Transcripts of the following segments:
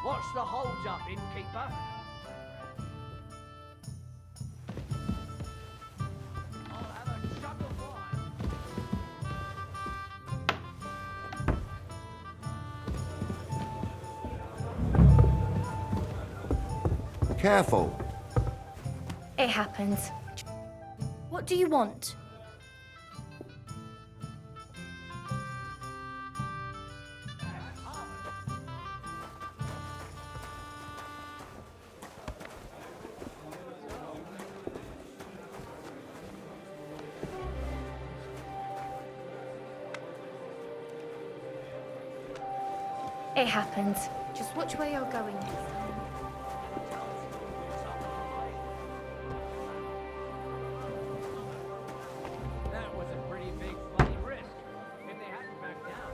What's the hold up, innkeeper? I'll have a jug of wine. Careful. It happens. What do you want? It happens. Just watch where you're going next time. That was a pretty big bloody risk. If they hadn't backed down.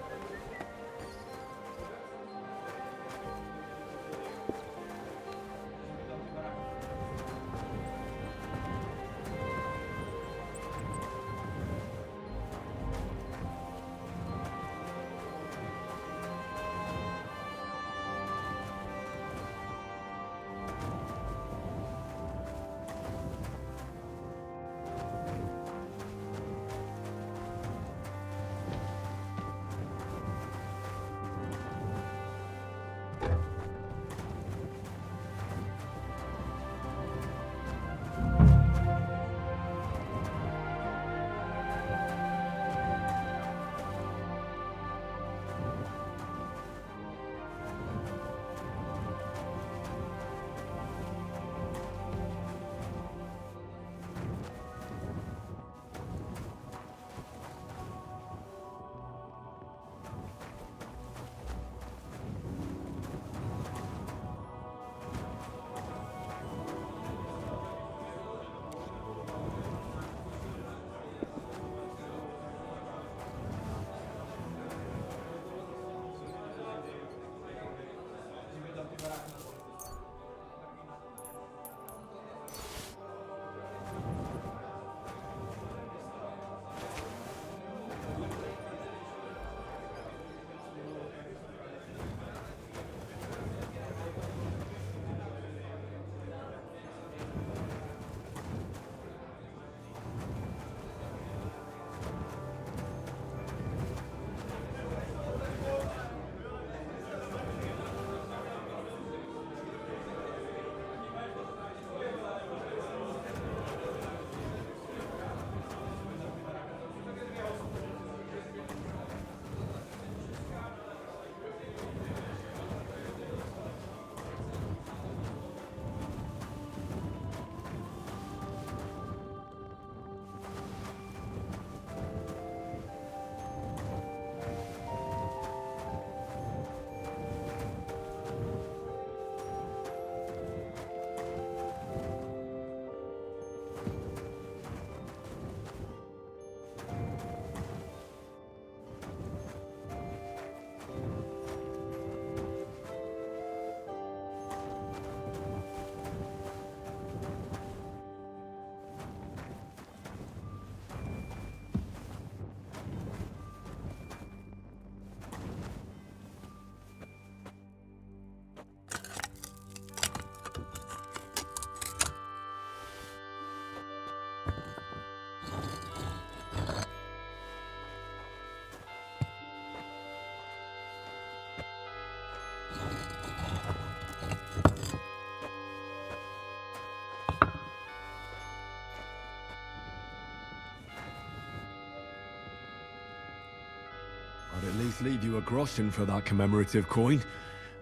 I'd at least leave you a groschen for that commemorative coin.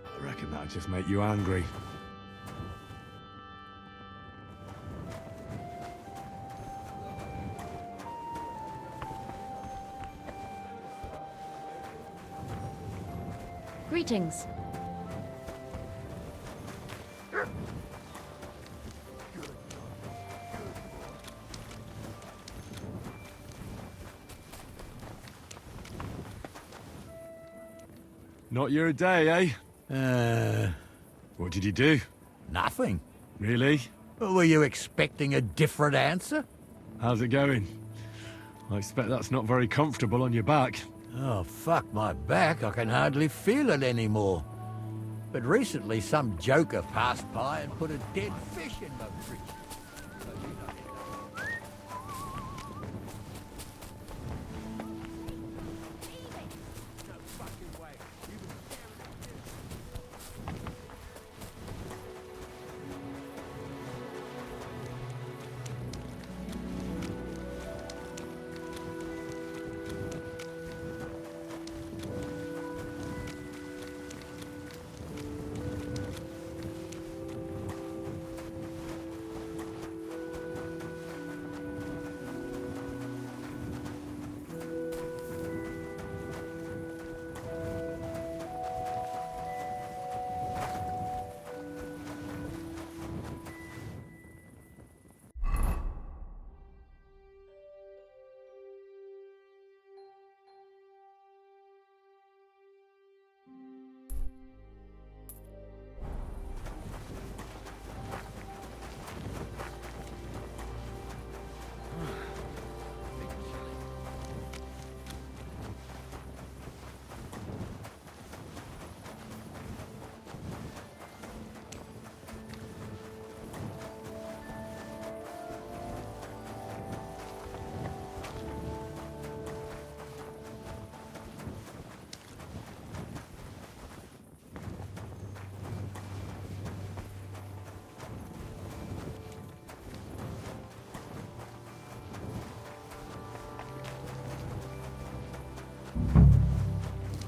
I reckon that'd just make you angry. Greetings. Not your day, eh? What did you do? Nothing. Really? Were you expecting a different answer? How's it going? I expect that's not very comfortable on your back. Oh, fuck my back. I can hardly feel it anymore. But recently some joker passed by and put a dead fish in my fridge. So you know.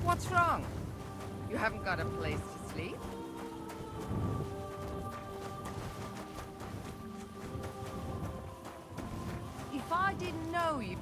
What's wrong? You haven't got a place to sleep? If I didn't know you...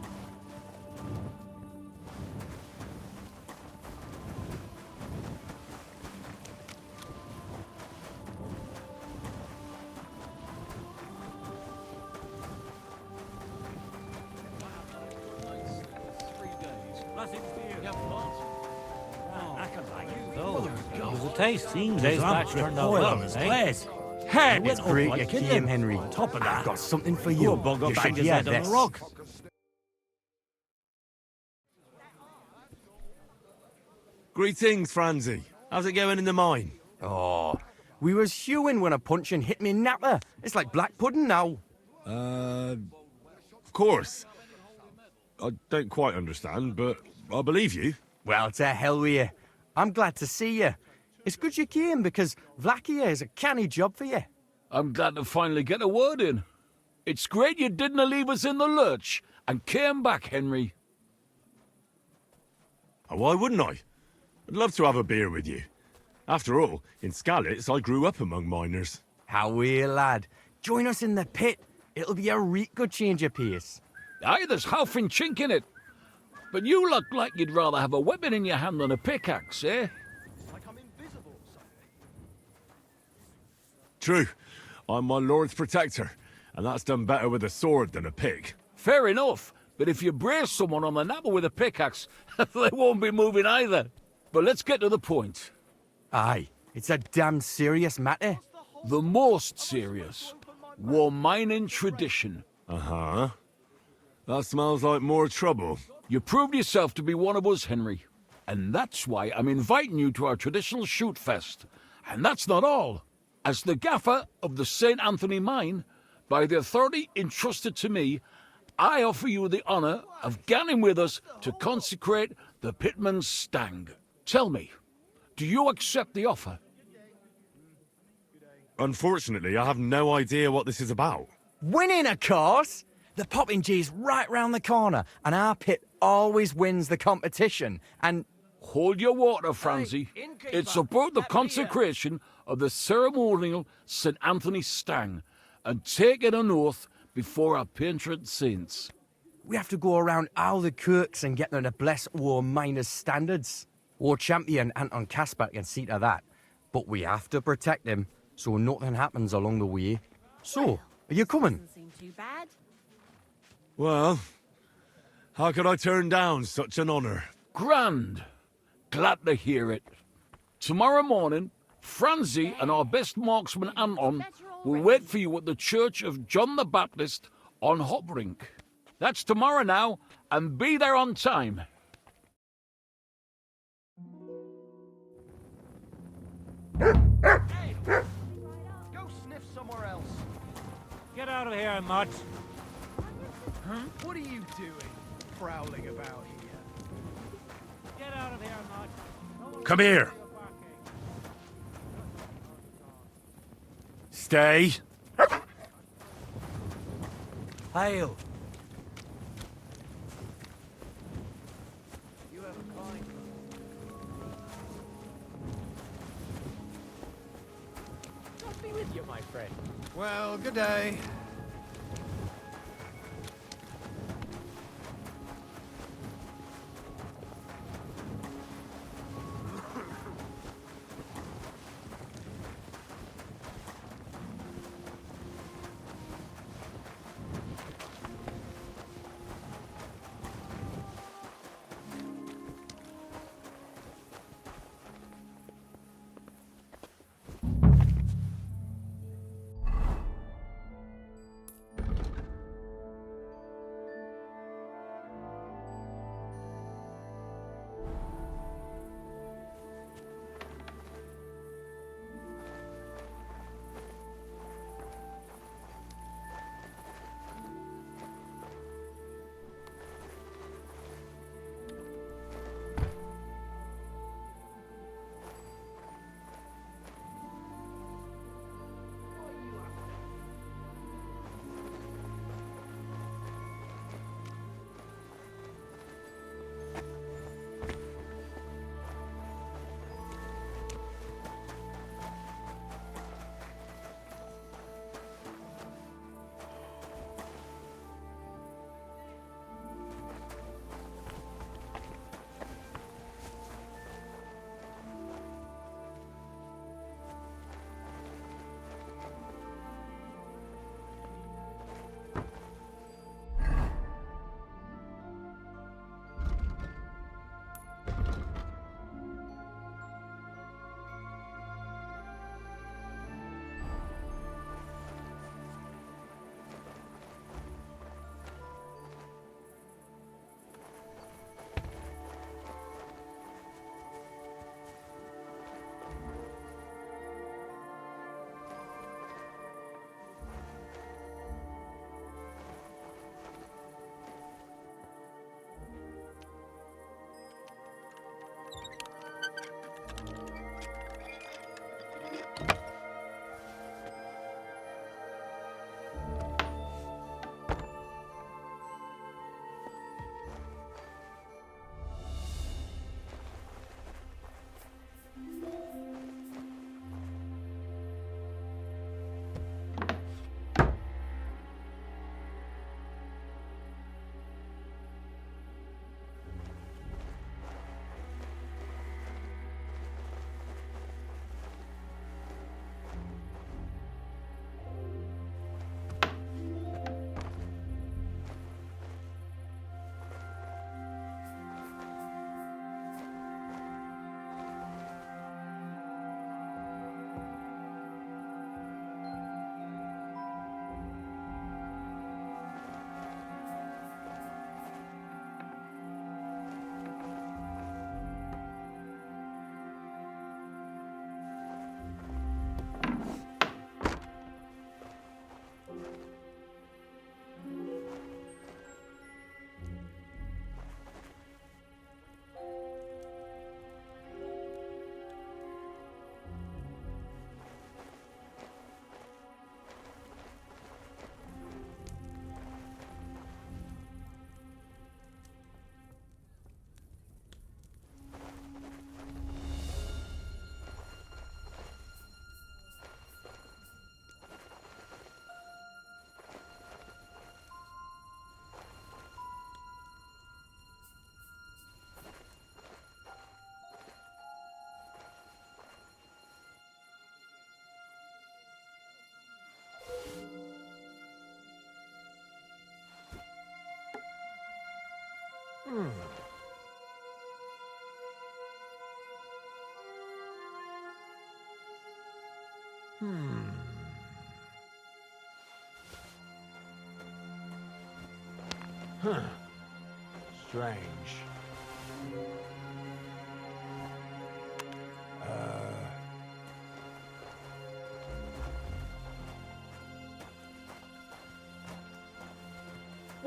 Taste seems as much turned out well, eh? Hey, It's great you came, Henry. On top of I've that, got something for you. bugger You back should his hear head on this. the rock. Greetings, Franzi. How's it going in the mine? Oh, we was hewing when a punching hit me napper. It's like black pudding now. Of course. I don't quite understand, but I believe you. Well, to hell with you. I'm glad to see you. It's good you came because Vlakia is a canny job for you. I'm glad to finally get a word in. It's great you didn't leave us in the lurch and came back, Henry. Oh, why wouldn't I? I'd love to have a beer with you. After all, in Skalitz, I grew up among miners. How are you, lad? Join us in the pit. It'll be a reet good change of pace. Aye, there's half and chink in it. But you look like you'd rather have a weapon in your hand than a pickaxe, eh? True. I'm my lord's protector, and that's done better with a sword than a pick. Fair enough, but if you brace someone on the napper with a pickaxe, they won't be moving either. But let's get to the point. Aye, it's a damn serious matter. The most serious. War mining tradition. Uh-huh. That smells like more trouble. You proved yourself to be one of us, Henry. And that's why I'm inviting you to our traditional shoot fest. And that's not all. As the gaffer of the St. Anthony mine, by the authority entrusted to me, I offer you the honour of ganning with us to consecrate the Pitman's Stang. Tell me, do you accept the offer? Unfortunately, I have no idea what this is about. Winning, of course! The popping G's right round the corner, and our pit always wins the competition. And Hold your water, Franzi. innkeeper, It's about the let me, consecration of the ceremonial St. Anthony Stang, and taking an oath before our patron saints. we have to go around all the kirks and get them to bless our miners' standards. Our champion Anton Kasper can see to that, but we have to protect him so nothing happens along the way. So, are you coming? Doesn't seem too bad. Well, how could I turn down such an honour? Grand. Glad to hear it. Tomorrow morning, Franzi and our best marksman Anton will wait for you at the Church of John the Baptist on Hoprink. That's tomorrow now, and be there on time. of here, mutt. What are you doing, prowling about here? Get out of here, mutt. No one Come wants here. to see you barking. Stay. Hail. You have a calling. God be with you, my friend. Well, good day. Huh. Strange.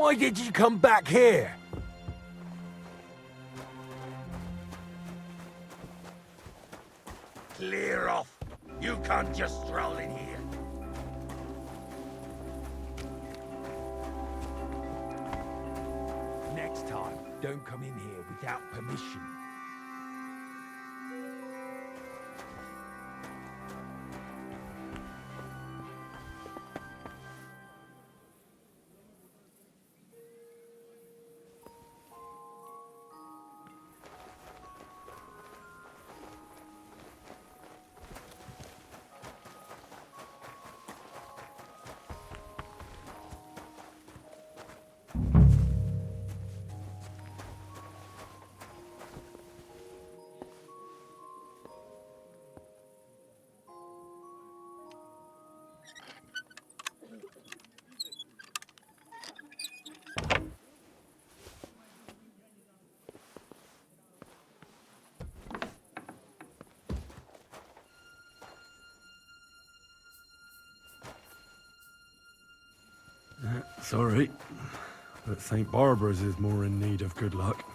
Why did you come back here? Clear off. You can't just stroll in here. Next time, don't come in here without permission. Sorry, but St. Barbara's is more in need of good luck.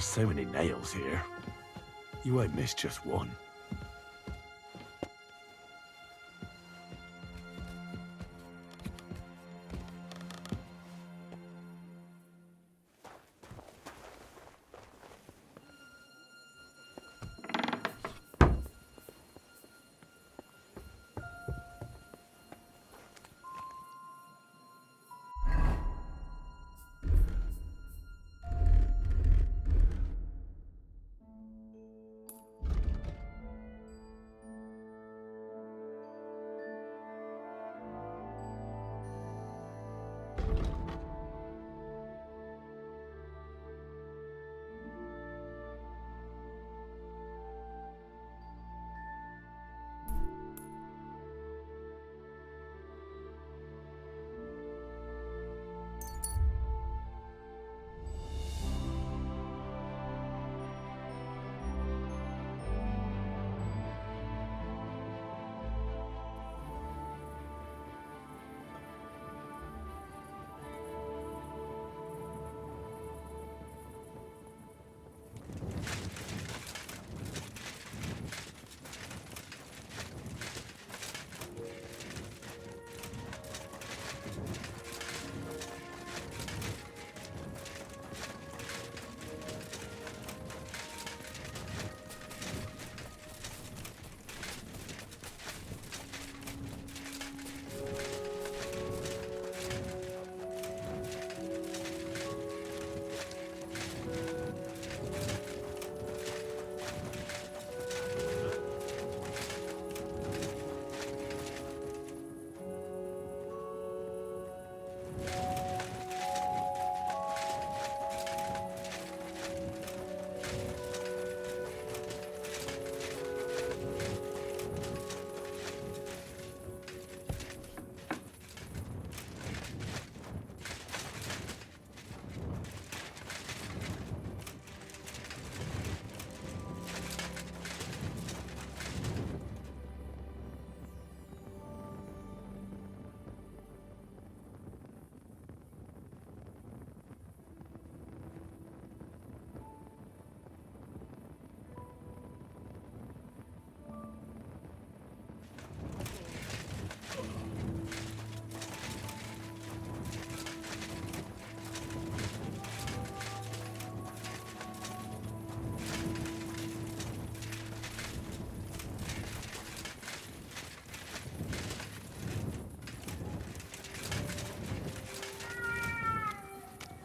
There's so many nails here. You won't miss just one.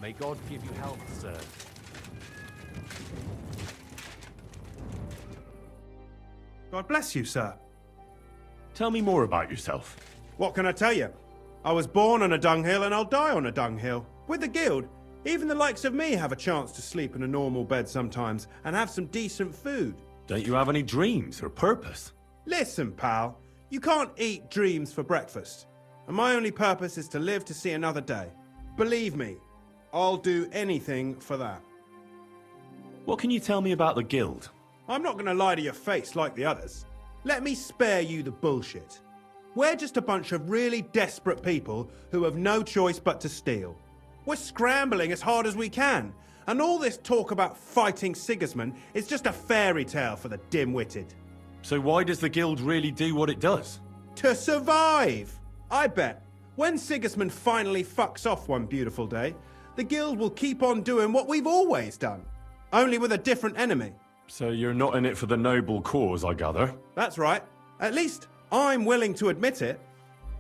May God give you health, sir. God bless you, sir. Tell me more about yourself. What can I tell you? I was born on a dunghill and I'll die on a dunghill. With the guild, even the likes of me have a chance to sleep in a normal bed sometimes and have some decent food. Don't you have any dreams or purpose? Listen, pal, you can't eat dreams for breakfast. And my only purpose is to live to see another day. Believe me, I'll do anything for that. What can you tell me about the guild? I'm not going to lie to your face like the others. Let me spare you the bullshit. We're just a bunch of really desperate people who have no choice but to steal. We're scrambling as hard as we can, and all this talk about fighting Sigismund is just a fairy tale for the dim-witted. So why does the guild really do what it does? To survive! I bet, when Sigismund finally fucks off one beautiful day, the guild will keep on doing what we've always done, only with a different enemy. So you're not in it for the noble cause, I gather? That's right. At least I'm willing to admit it.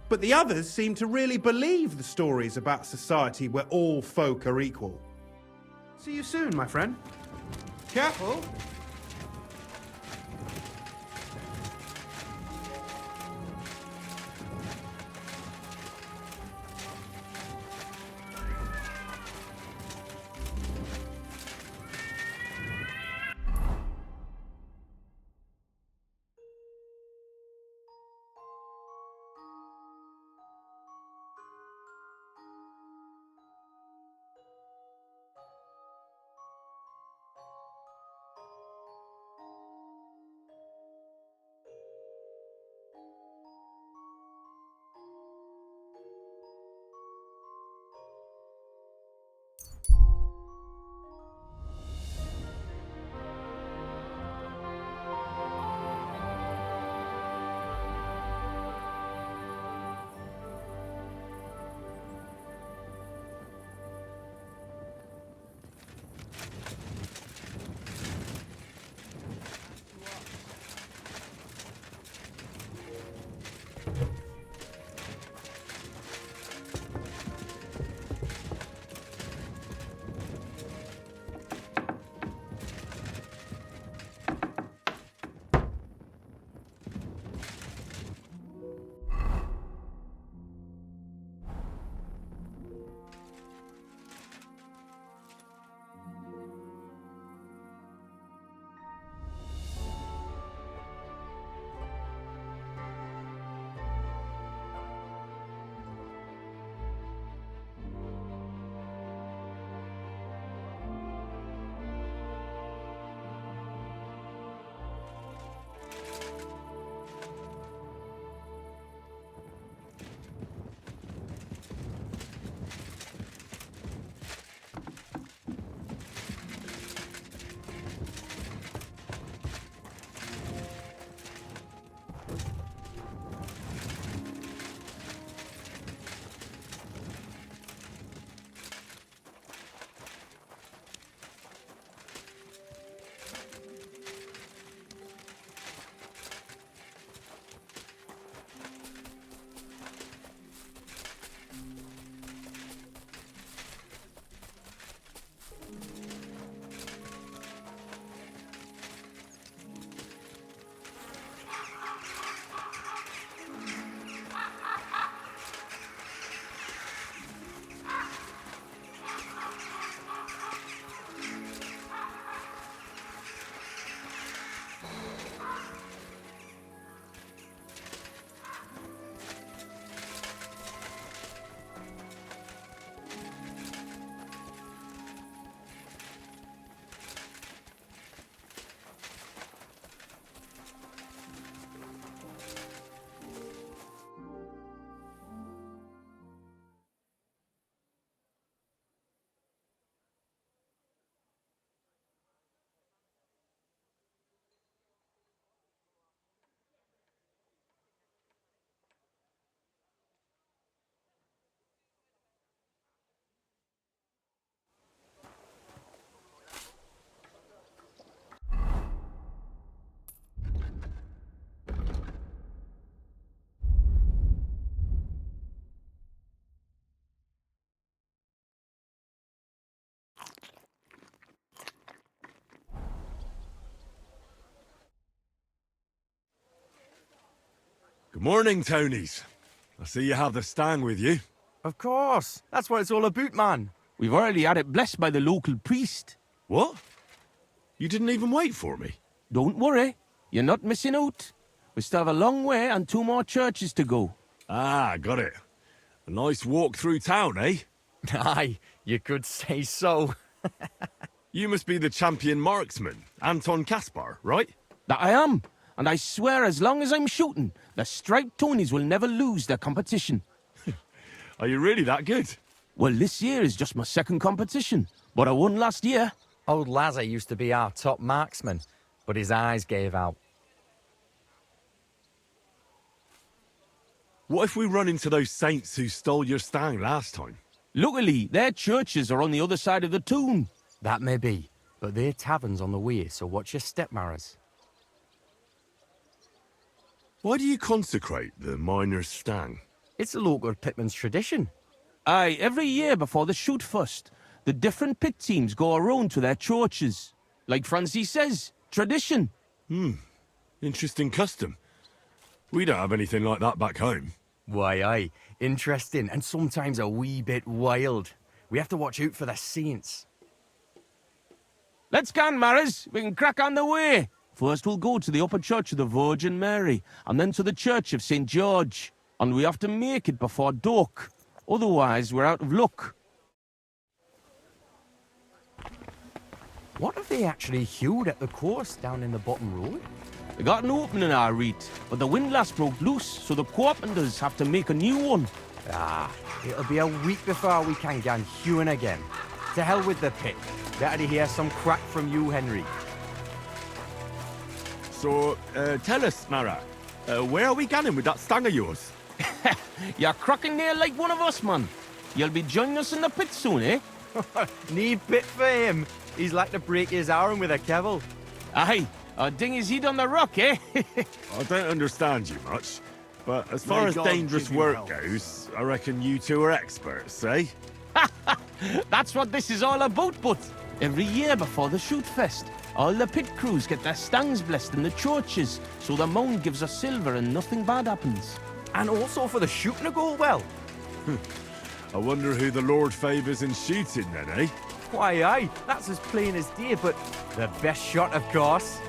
But the others seem to really believe the stories about a society where all folk are equal. See you soon, my friend. Careful! Good morning, Tonys. I see you have the stang with you. Of course. That's what it's all about, man. We've already had it blessed by the local priest. What? You didn't even wait for me? Don't worry. You're not missing out. We still have a long way and 2 more churches to go. Ah, got it. A nice walk through town, eh? Aye, you could say so. You must be the champion marksman, Anton Kaspar, right? That I am. And I swear as long as I'm shooting, the striped Tonys will never lose their competition. Are you really that good? Well, this year is just my 2nd competition, but I won last year. Old Lazar used to be our top marksman, but his eyes gave out. What if we run into those saints who stole your stang last time? Luckily, their churches are on the other side of the tomb. That may be, but their tavern's on the way, so watch your step, Maras. Why do you consecrate the miner's stang? It's a local pitman's tradition. Aye, every year before the shoot first, the different pit teams go around to their churches. Like Francie says, tradition. Interesting custom. We don't have anything like that back home. Why, aye. Interesting, and sometimes a wee bit wild. We have to watch out for the saints. Let's go, Maras. We can crack on the way. First we'll go to the upper church of the Virgin Mary, and then to the church of St. George. And we have to make it before dark. Otherwise, we're out of luck. What have they actually hewed at the course down in the bottom road? They got an opening, I read, but the windlass broke loose, so the carpenters have to make a new one. Ah, it'll be a week before we can get hewing again. To hell with the pit. Better to hear some crack from you, Henry. So, tell us, Mara, where are we going with that stang of yours? You're cracking there like one of us, man. You'll be joining us in the pit soon, eh? Need pit for him. He's like to break his arm with a kevil. Aye, or ding his head on the rock, eh? I don't understand you much, but as far as dangerous work goes, I reckon you two are experts, eh? That's what this is all about, but every year before the shoot fest, all the pit crews get their stangs blessed in the churches, so the mound gives us silver and nothing bad happens. And also for the shooting to go well. I wonder who the Lord favours in shooting then, eh? Why, aye, that's as plain as day, but the best shot, of course.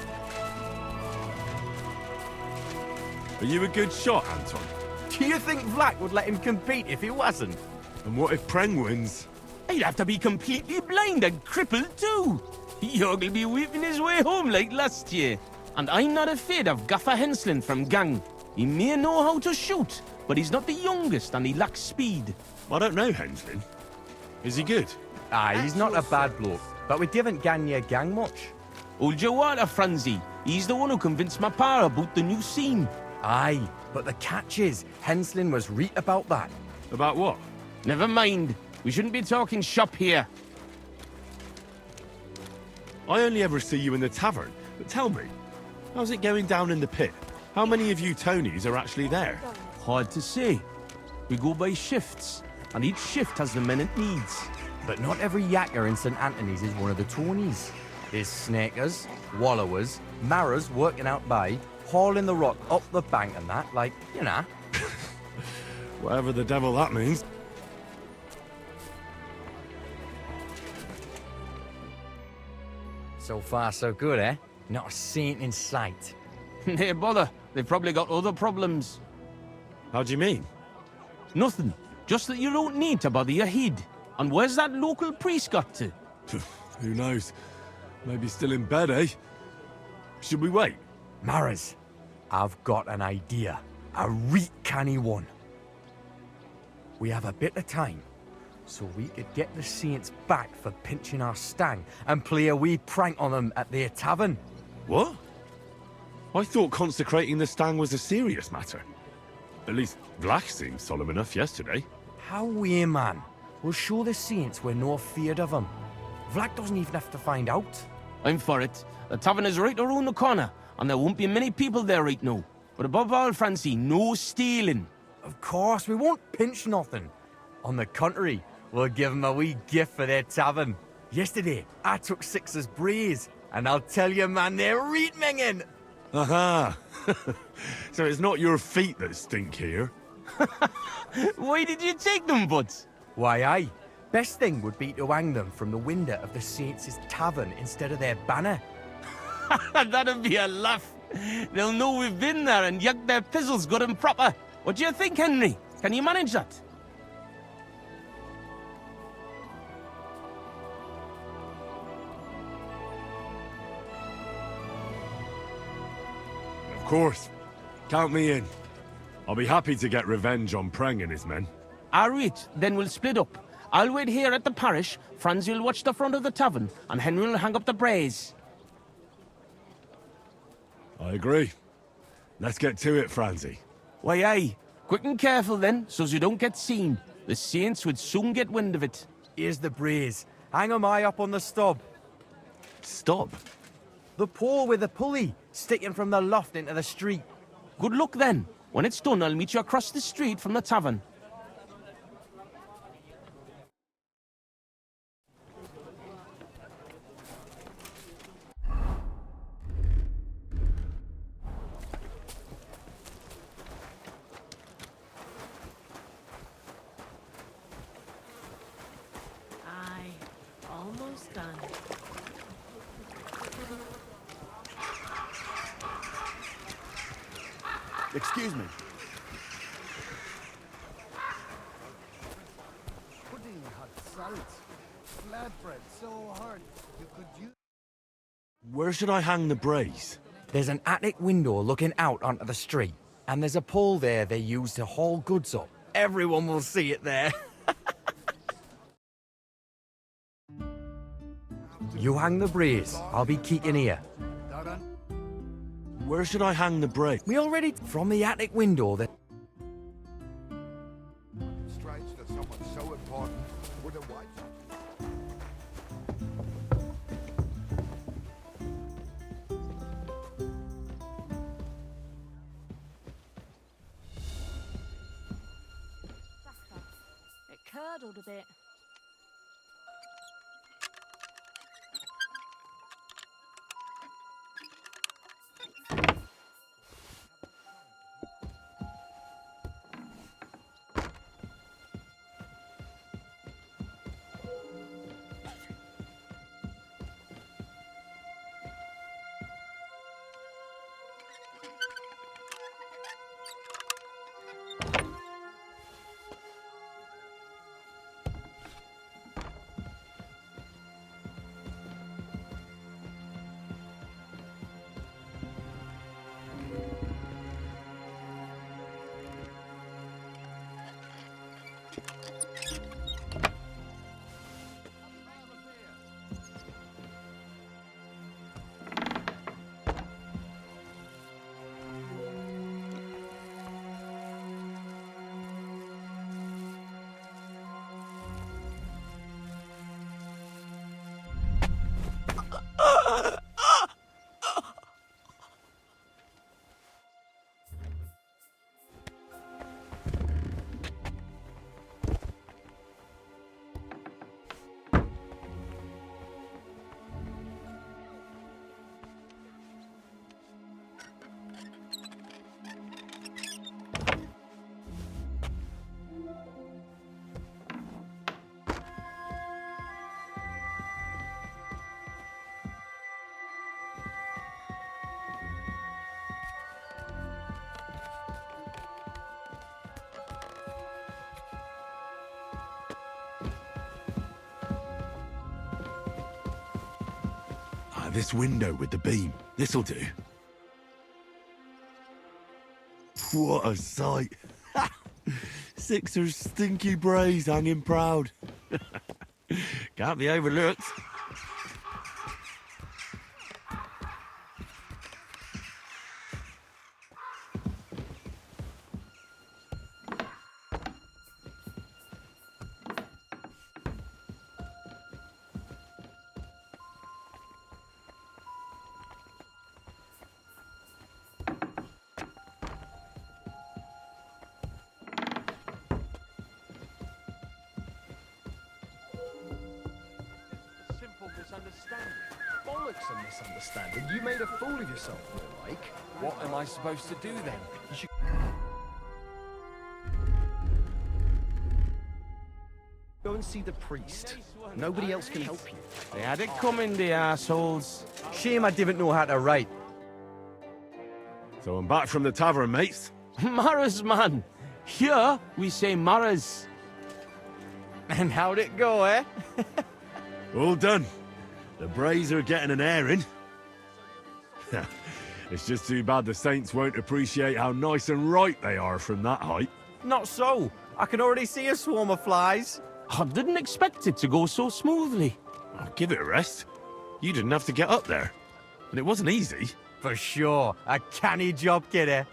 Are you a good shot, Anton? Do you think Vlak would let him compete if he wasn't? And what if Preng wins? He'd have to be completely blind and crippled too. Yorg'll be weeping his way home like last year. And I'm not afraid of Gaffer Henslin from Gang. He may know how to shoot, but he's not the youngest and he lacks speed. I don't know Henslin. Is he good? Aye, he's not a bad bloke, but we didn't gang near Gang much. Hold your water, Franzi. He's the one who convinced my pa about the new scene. Aye, but the catch is, Henslin was right about that. About what? Never mind. We shouldn't be talking shop here. I only ever see you in the tavern, but tell me, how's it going down in the pit? How many of you Tonys are actually there? Hard to say. We go by shifts, and each shift has the men it needs. But not every yakker in St. Anthony's is one of the Tonys. There's snakers, wallowers, maras working out by, hauling the rock up the bank and that, like, you know. Whatever the devil that means. So far, so good, eh? Not a saint in sight. Hey, bother. They've probably got other problems. How do you mean? Nothing. Just that you don't need to bother your head. And where's that local priest got to? Who knows? Maybe still in bed, eh? Should we wait? Maras, I've got an idea. A reet canny one. We have a bit of time, so we could get the saints back for pinching our stang and play a wee prank on them at their tavern. What? I thought consecrating the stang was a serious matter. At least Vlach seemed solemn enough yesterday. How we, man? We'll show the saints we're no feared of them. Vlak doesn't even have to find out. I'm for it. The tavern is right around the corner, and there won't be many people there right now. But above all, Francie, no stealing. Of course, we won't pinch nothing. On the contrary, we'll give them a wee gift for their tavern. Yesterday, I took 6's braes, and I'll tell you, man, they're reet minging. Aha! So it's not your feet that stink here? Why did you take them, Buds? Why, aye. Best thing would be to hang them from the window of the Saints' tavern instead of their banner. That'd be a laugh. They'll know we've been there and yucked their pizzles good and proper. What do you think, Henry? Can you manage that? Of course. Count me in. I'll be happy to get revenge on Preng and his men. All right, then we'll split up. I'll wait here at the parish, Franzi will watch the front of the tavern, and Henry will hang up the braes. I agree. Let's get to it, Franzi. Why, aye. Quick and careful then, so's you don't get seen. The Saints would soon get wind of it. Here's the braes. Hang 'em high up on the stub. Stop? The pole with the pulley, sticking from the loft into the street. Good luck then. When it's done, I'll meet you across the street from the tavern. Almost done. Excuse me. Pudding had salt. Flatbread so hard you could use. Where should I hang the brace? There's an attic window looking out onto the street, and there's a pole there they use to haul goods up. Everyone will see it there. You hang the brace. I'll be keeping here. Where should I hang the brace? We already from the attic window that. Strange that someone so important would have waited. It curdled a bit. This window with the beam. This'll do. What a sight. Sixer's stinky braes hanging proud. Can't be overlooked. Simple misunderstanding. Bollocks a misunderstanding. You made a fool of yourself, all right. like, what am I supposed to do then? You should... Go and see the priest. Nobody else can help you. They had it coming, the assholes. Shame I didn't know how to write. So I'm back from the tavern, mates. Maras, man. Here, we say Maras. And how'd it go, eh? All done. The Brays are getting an airing. It's just too bad the Saints won't appreciate how nice and right they are from that height. Not so. I can already see a swarm of flies. I didn't expect it to go so smoothly. Oh, give it a rest. You didn't have to get up there. And it wasn't easy. For sure. A canny job, kidder.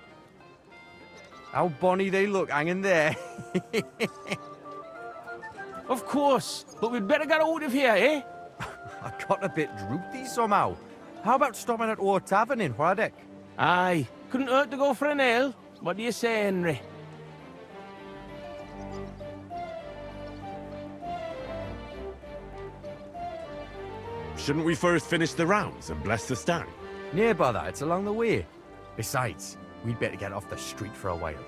How bonny they look hanging there. Of course, but we'd better get out of here, eh? I got a bit droopy somehow. How about stopping at our tavern in Hradek? Aye, couldn't hurt to go for an ale. What do you say, Henry? Shouldn't we first finish the rounds and bless the stag? Near bother, it's along the way. Besides, we'd better get off the street for a while.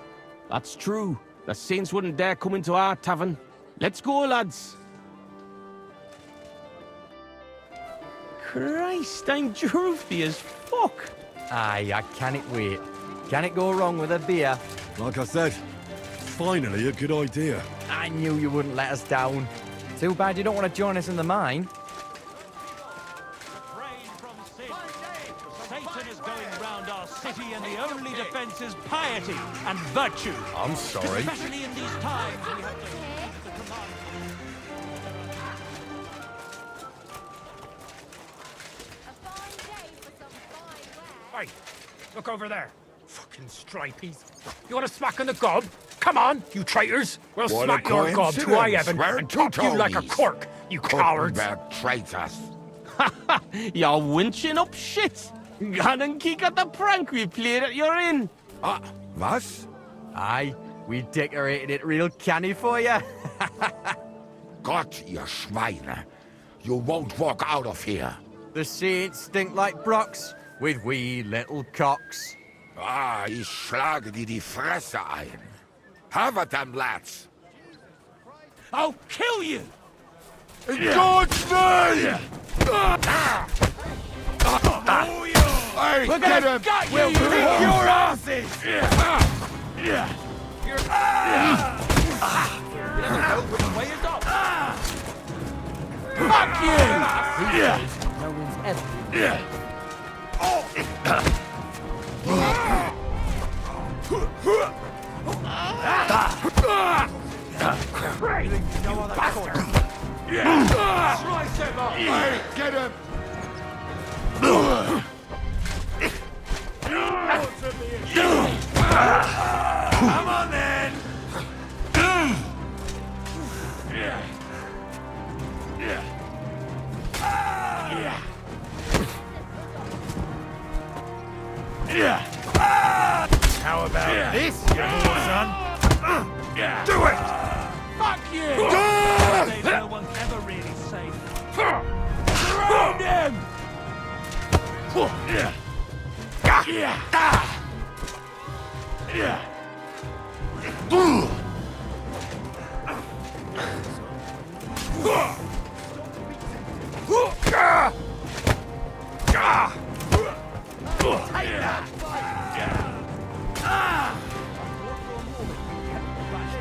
That's true. The Saints wouldn't dare come into our tavern. Let's go, lads. Christ, I'm droopy as fuck. Aye, I can't wait. Can it go wrong with a beer? Like I said, finally a good idea. I knew you wouldn't let us down. Too bad you don't want to join us in the mine. Satan is going round our city, and the only defense is piety and virtue. I'm sorry. Especially in these times, we have to heed the command. Hey, look over there. Fucking stripies. You want to smack on the gob? Come on, you traitors. We'll What a smack your gob to high heaven We're and toot you like a Totonies. cork, you cowards. Gutenberg traitors. You're winching up shit. Gone and kick at the prank we played at your inn. Was? Aye, we decorated it real canny for you. Gott, ihr Schweine. You won't walk out of here. The Saints stink like brocks, with wee little cocks. Ich schlage dir die Fresse ein. Have it, them lads. I'll kill you! In God's name! Hey, We're get gonna him! gut We'll you, you kick your asses! Way is up! Fuck you! No one's ever. Hey, get him! Come on then! How about this, you son? Do it! Fuck you! Say no one's ever really safe. Surround him!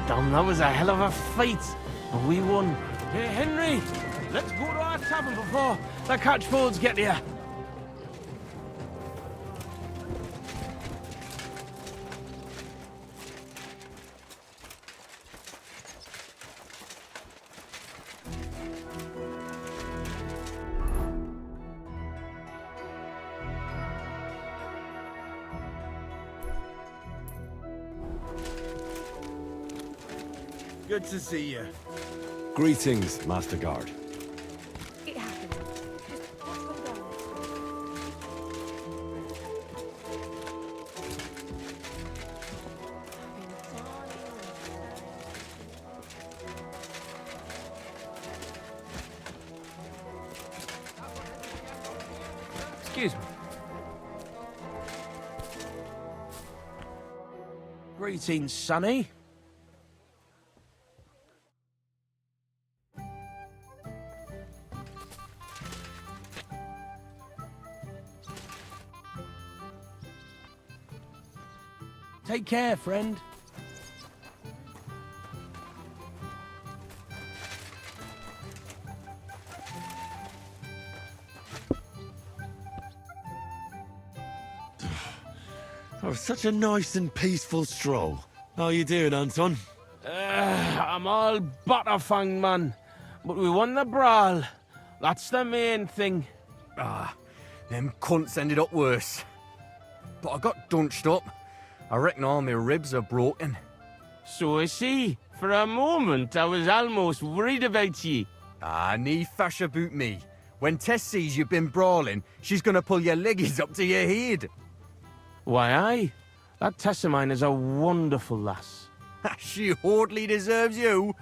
Damn, that was a hell of a fight. But we won. Hey, Henry, let's go to our tavern before the catchfolds get here. Good to see you. Greetings, Master Guard. It happened. Just watch where you're going. Excuse me. Greetings, Sonny. Take care, friend. Oh, such a nice and peaceful stroll. How you doing, Anton? I'm all butterfang, man. But we won the brawl. That's the main thing. Ah, them cunts ended up worse. But I got dunched up. I reckon all my ribs are broken. So I see. For a moment, I was almost worried about ye. Ah, nee fash about me. When Tess sees you've been brawling, she's gonna pull your leggies up to your head. Why, aye. That Tess of mine is a wonderful lass. She hardly deserves you.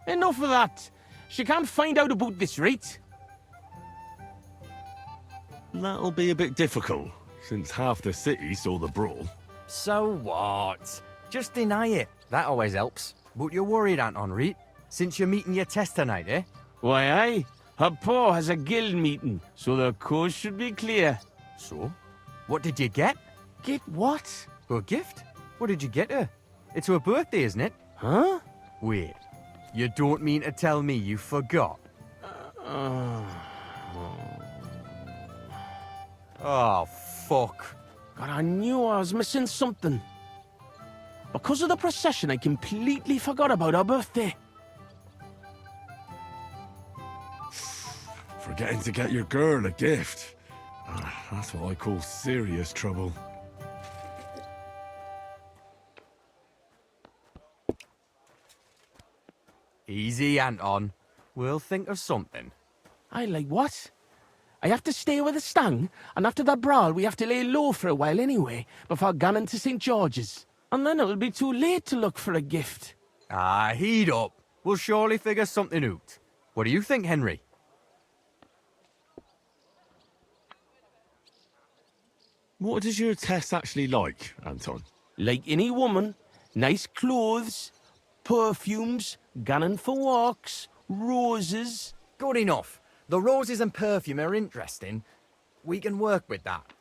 Enough of that. She can't find out about this, right? That'll be a bit difficult, since half the city saw the brawl. So what? Just deny it. That always helps. But you're worried, Anton, right? Since you're meeting your Tess tonight, eh? Why, aye. Her pa has a guild meeting, so the coast should be clear. So? What did you get? Get what? A gift? What did you get her? It's her birthday, isn't it? Huh? Wait. You don't mean to tell me you forgot? Oh, fuck. God, I knew I was missing something. Because of the procession, I completely forgot about her birthday. Forgetting to get your girl a gift. That's what I call serious trouble. Easy, Anton. We'll think of something. I like what? I have to stay with the Stang, and after that brawl we have to lay low for a while anyway, before going to St. George's. And then it'll be too late to look for a gift. Ah, heat up. We'll surely figure something out. What do you think, Henry? What does your Tess actually like, Anton? Like any woman, nice clothes, perfumes, going for walks, roses. Good enough. The roses and perfume are interesting. We can work with that.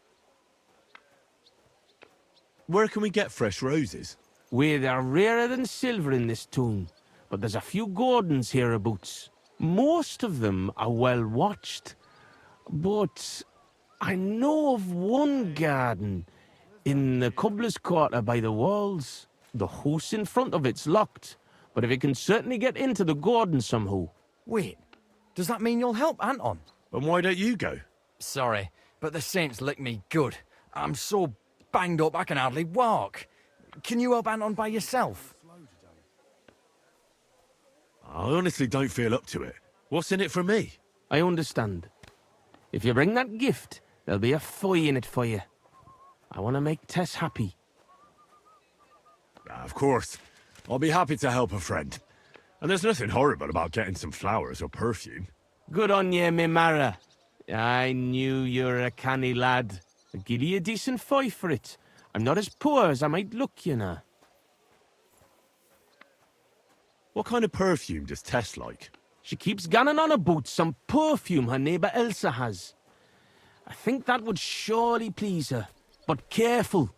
Where can we get fresh roses? Where they're rarer than silver in this town, but there's a few gardens hereabouts. Most of them are well watched, but I know of one garden in the cobbler's quarter by the walls. The house in front of it's locked, but if you can certainly get into the garden somehow. Wait, does that mean you'll help, Anton? And why don't you go? Sorry, but the Saints licked me good. I'm so banged up I can hardly walk. Can you help Anton by yourself? I honestly don't feel up to it. What's in it for me? I understand. If you bring that gift, there'll be a fire in it for you. I want to make Tess happy. Of course. I'll be happy to help a friend. And there's nothing horrible about getting some flowers or perfume. Good on ye, me Mara. I knew you were a canny lad. I'll give you a decent fight for it. I'm not as poor as I might look, you know. What kind of perfume does Tess like? She keeps gunning on about some perfume her neighbour Elsa has. I think that would surely please her. But careful.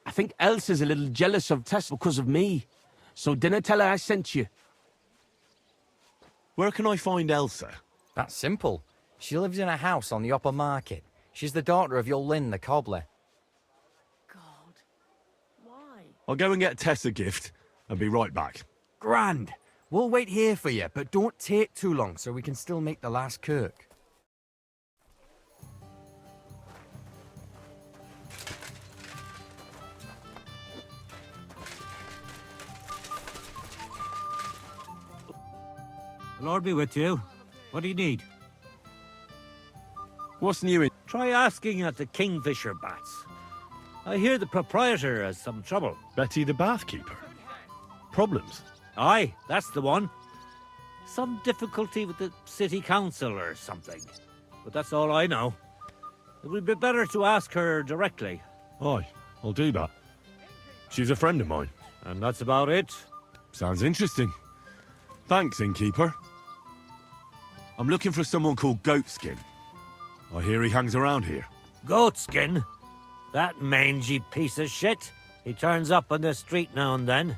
I think Elsa's a little jealous of Tess because of me. So dinna tell her I sent you. Where can I find Elsa? That's simple. She lives in a house on the upper market. She's the daughter of your Lynn, the cobbler. God. Why? I'll go and get Tess a gift and be right back. Grand. We'll wait here for you, but don't take too long so we can still make the last kirk. The Lord be with you. What do you need? What's new in... Try asking at the Kingfisher Bats. I hear the proprietor has some trouble. Betty the bathkeeper? Problems? Aye, that's the one. Some difficulty with the city council or something. But that's all I know. It would be better to ask her directly. Aye, I'll do that. She's a friend of mine. And that's about it. Sounds interesting. Thanks, innkeeper. I'm looking for someone called Goatskin. I hear he hangs around here. Goatskin? That mangy piece of shit. He turns up on the street now and then.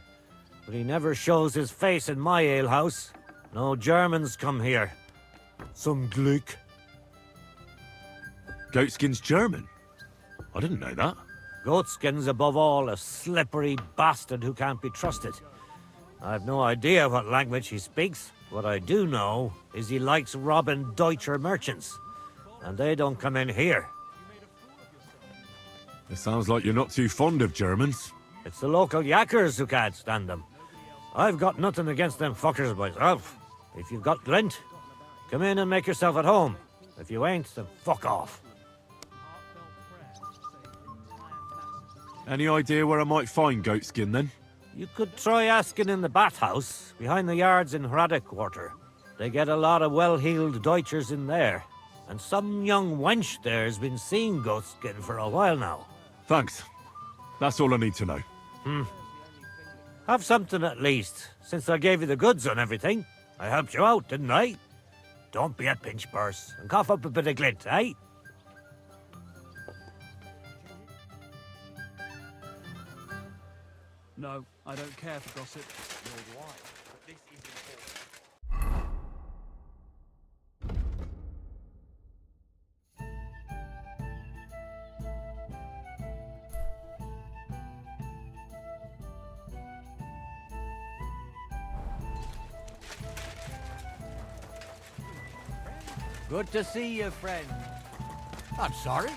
But he never shows his face in my alehouse. No Germans come here. Some Glück. Goatskin's German? I didn't know that. Goatskin's above all a slippery bastard who can't be trusted. I've no idea what language he speaks. What I do know is he likes robbing Deutscher merchants. And they don't come in here. It sounds like you're not too fond of Germans. It's the local yackers who can't stand them. I've got nothing against them fuckers myself. If you've got glint, come in and make yourself at home. If you ain't, then fuck off. Any idea where I might find Goatskin, then? You could try asking in the bathhouse, behind the yards in Hrada Quarter. They get a lot of well-heeled Deutschers in there. And some young wench there's been seeing Goatskin for a while now. Thanks. That's all I need to know. Have something at least, since I gave you the goods on everything. I helped you out, didn't I? Don't be a pinch purse, and cough up a bit of glint, eh? No, I don't care for gossip. Nor do I. But this is important. Good to see you, friend. I'm sorry.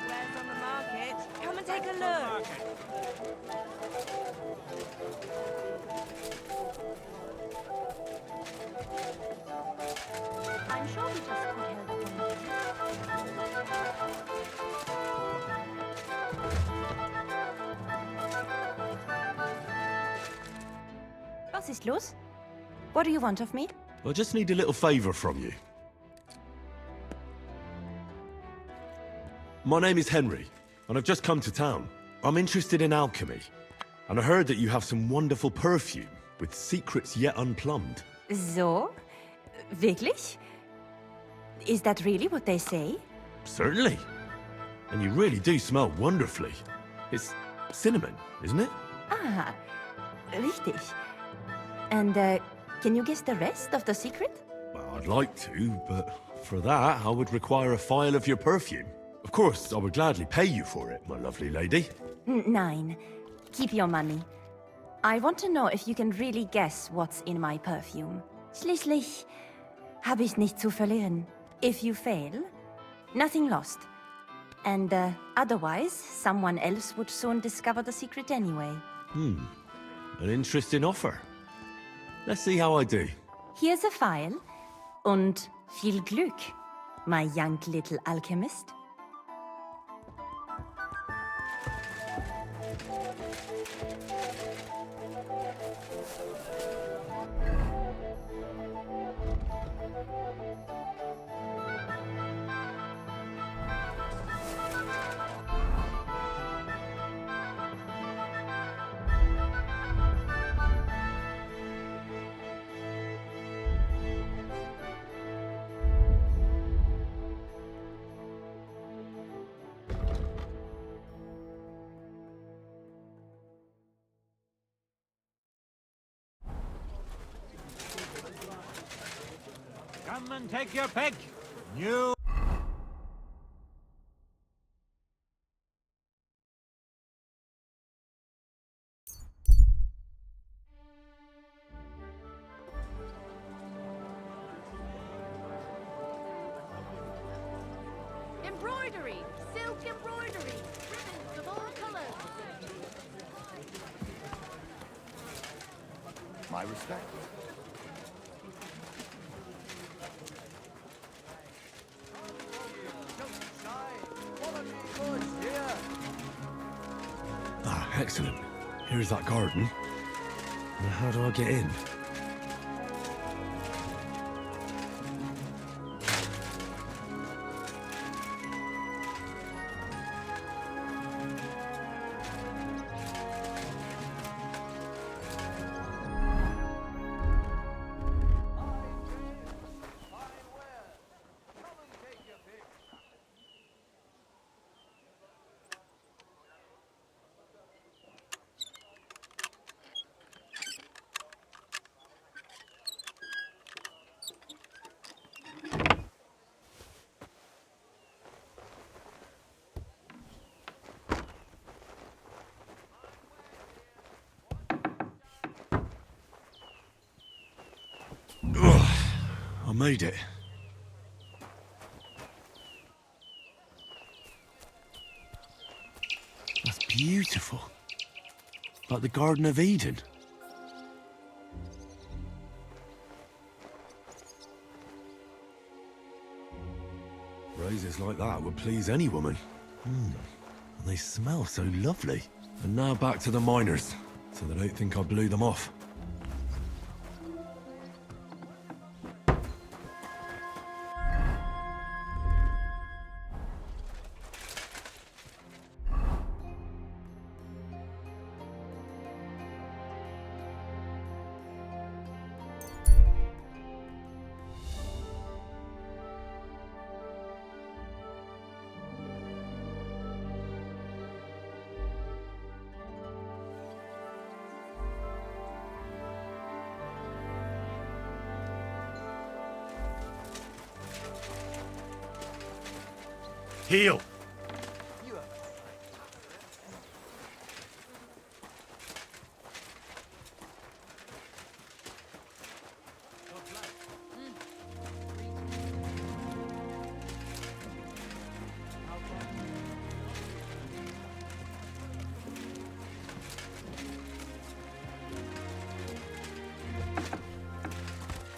Where's on the market? Come and take a look. I'm sure we just got held up on Was ist los? What do you want of me? I just need a little favour from you. My name is Henry, and I've just come to town. I'm interested in alchemy, and I heard that you have some wonderful perfume with secrets yet unplumbed. So? Wirklich? Is that really what they say? Certainly. And you really do smell wonderfully. It's cinnamon, isn't it? Ah, richtig. And, can you guess the rest of the secret? Well, I'd like to, but for that, I would require a vial of your perfume. Of course, I would gladly pay you for it, my lovely lady. Nein. Keep your money. I want to know if you can really guess what's in my perfume. Schließlich habe ich nichts zu verlieren. If you fail, nothing lost. And otherwise, someone else would soon discover the secret anyway. An interesting offer. Let's see how I do. Here's a file. Und viel Glück, my young little alchemist. Come and take your pick. New Embroidery, silk embroidery, ribbons of all colors. My respect. Ah, excellent. Here's that garden. Now how do I get in? I made it. That's beautiful. Like the Garden of Eden. Roses like that would please any woman. And they smell so lovely. And now back to the miners, so they don't think I blew them off. Heal!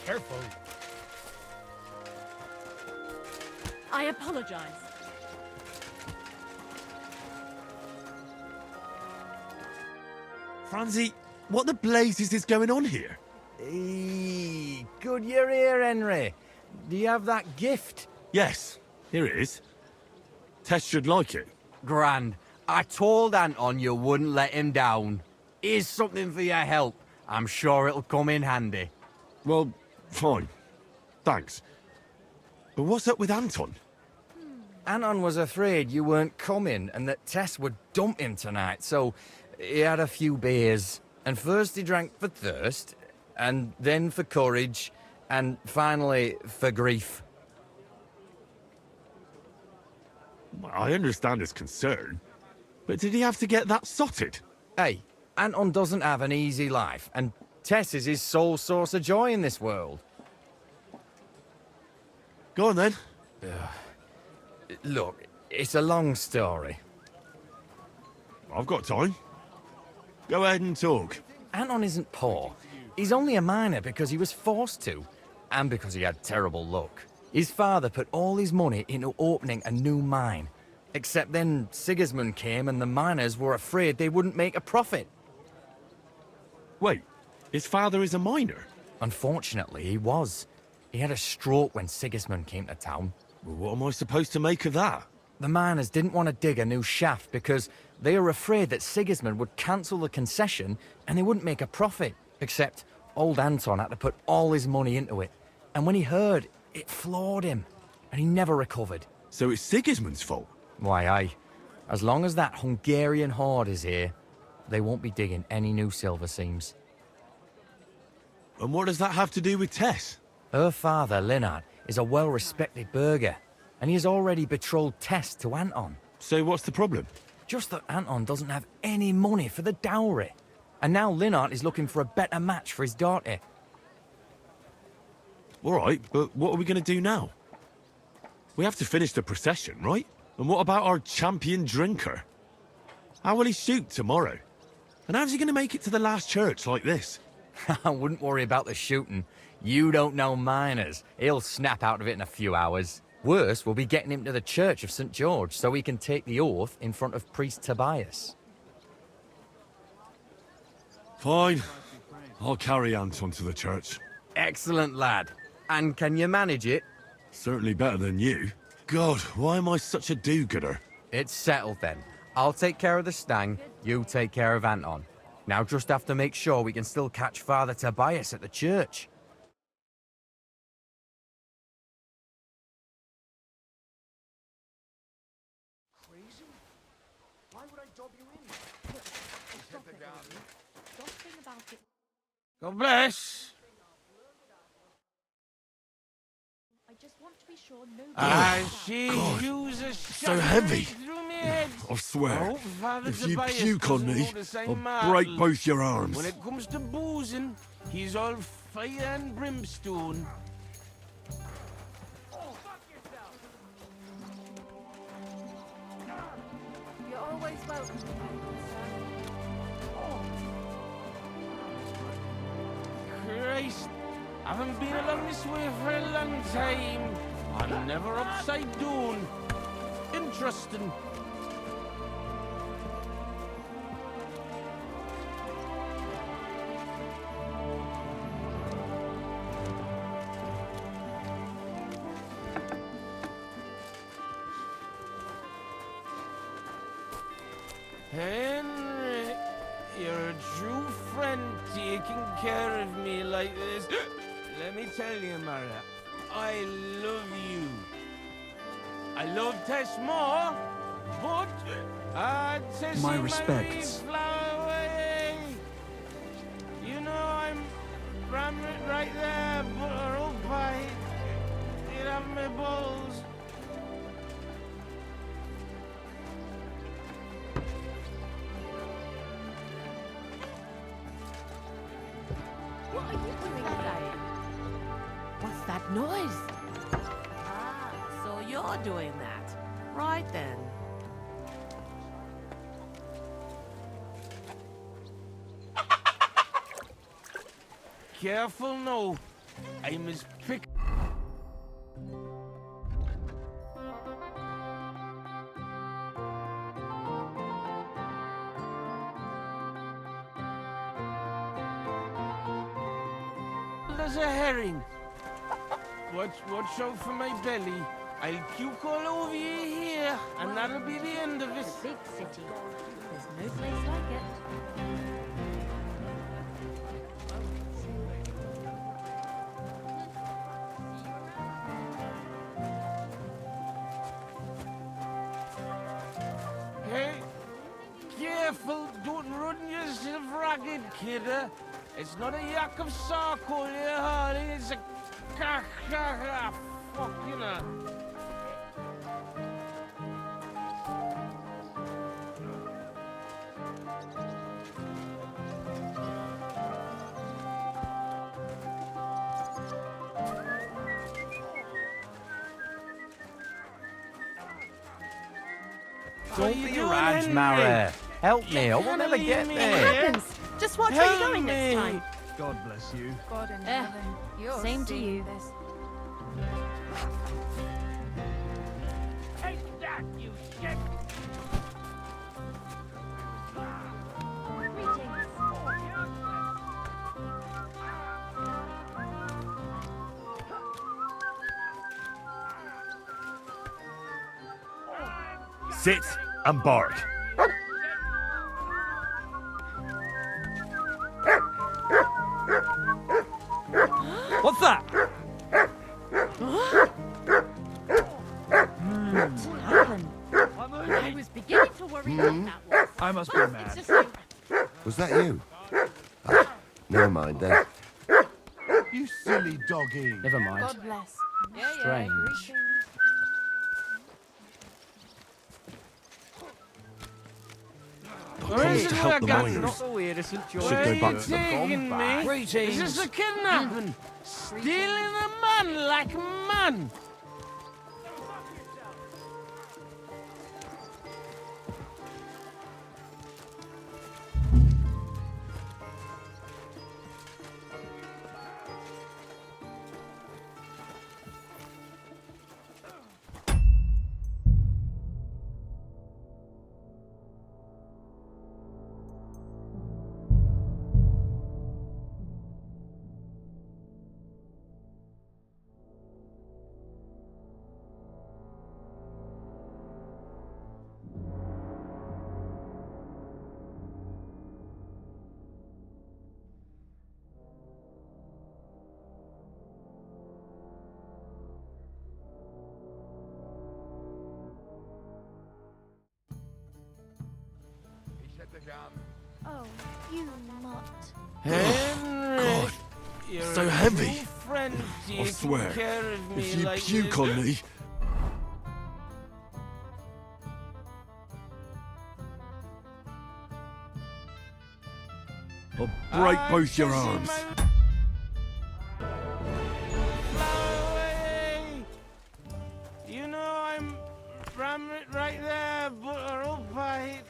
Careful. I apologize. Franzi, what the blazes is going on here? Good you're here, Henry. Do you have that gift? Yes, here it is. Tess should like it. Grand. I told Anton you wouldn't let him down. Here's something for your help. I'm sure it'll come in handy. Well, fine. Thanks. But what's up with Anton? Anton was afraid you weren't coming and that Tess would dump him tonight, so he had a few beers. And first he drank for thirst, and then for courage, and finally for grief. I understand his concern, but did he have to get that sotted? Hey, Anton doesn't have an easy life, and Tess is his sole source of joy in this world. Go on then. Look, it's a long story. I've got time. Go ahead and talk. Anton isn't poor. He's only a miner because he was forced to, and because he had terrible luck. His father put all his money into opening a new mine. Except then Sigismund came and the miners were afraid they wouldn't make a profit. Wait, his father is a miner? Unfortunately, he was. He had a stroke when Sigismund came to town. Well, what am I supposed to make of that? The miners didn't want to dig a new shaft because they were afraid that Sigismund would cancel the concession and they wouldn't make a profit. Except old Anton had to put all his money into it. And when he heard, it floored him. And he never recovered. So it's Sigismund's fault? Why, aye. As long as that Hungarian horde is here, they won't be digging any new silver seams. And what does that have to do with Tess? Her father, Linnard, is a well-respected burgher, and he has already betrothed Tess to Anton. So what's the problem? Just that Anton doesn't have any money for the dowry. And now Linnard is looking for a better match for his daughter. All right, but what are we going to do now? We have to finish the procession, right? And what about our champion drinker? How will he shoot tomorrow? And how's he going to make it to the last church like this? I wouldn't worry about the shooting. You don't know miners. He'll snap out of it in a few hours. Worse, we'll be getting him to the Church of St. George so he can take the oath in front of Priest Tobias. Fine. I'll carry Anton to the church. Excellent, lad. And can you manage it? Certainly better than you. God, why am I such a do-gooder? It's settled then. I'll take care of the stang, you take care of Anton. Now just have to make sure we can still catch Father Tobias at the church. Crazy? Why would I dob you in? Stop it, Ronnie. Don't think about it. God bless. I just want to be sure nobody... I see you a so heavy. Through me head. I swear, Oh, Father if you Tobias puke on doesn't me, know the same I'll Martin. break both your arms. When it comes to boozing, he's all fire and brimstone. You're always welcome, Christ, I haven't been along this way for a long time. I'm never upside down. Interesting. Henry, you're a true friend taking care of me like this. Let me tell you, Mara, I love you. I love Tess more, but Tess My respects. You know I'm right there, but I hope you have my balls. What are you doing today? What's that noise? Ah, so you're doing that. Right then. Careful now. I'm as pick. There's a herring. Watch out for my belly. I'll puke all over you here, and that'll be the end of it. It's a big city. There's no place like it. Hey, careful, don't run yourself ragged, kidder. It's not a yak of charcoal here, Harley. It's a fuck, you know. Don't be a rage, Mara. Help me, I will never get It there. happens. Just watch where you're going next time. God bless you. God in heaven. You're Same to seeing you. this. Take that, you shit! Sit and bark. What's that? What happened? I was beginning to worry what that was. I must be It's mad. just you. Was that you? Ah, never mind then. You silly doggy. Never mind. God bless. Strange. I promised to help the miners. Not the weirdest St. George. Should go back to the Taking me? Is this a kidnapping? Stealing a man like a man? Oh, you mutt. Henry, God, you're so a heavy. true friend, I taking swear, care of me if you like puke you on do. me, I'll break both your arms. Fly away. You know I'm right there, but I hope I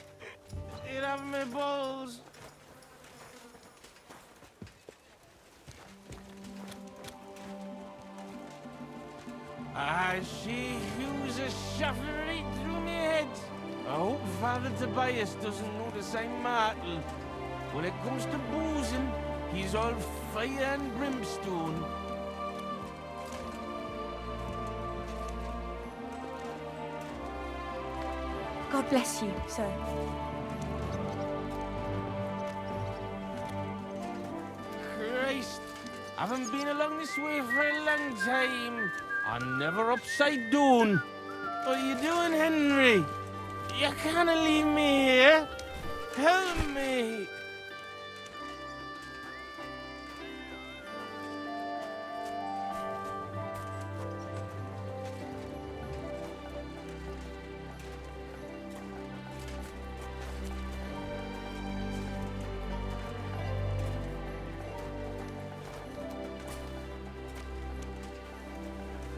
hit have my balls. I see Hughes is shoving right through my head. I hope Father Tobias doesn't notice I'm mortal. When it comes to boozing, he's all fire and brimstone. God bless you, sir. Christ, I haven't been along this way for a long time. I'm never upside down. What are you doing, Henry? You can't leave me here. Help me.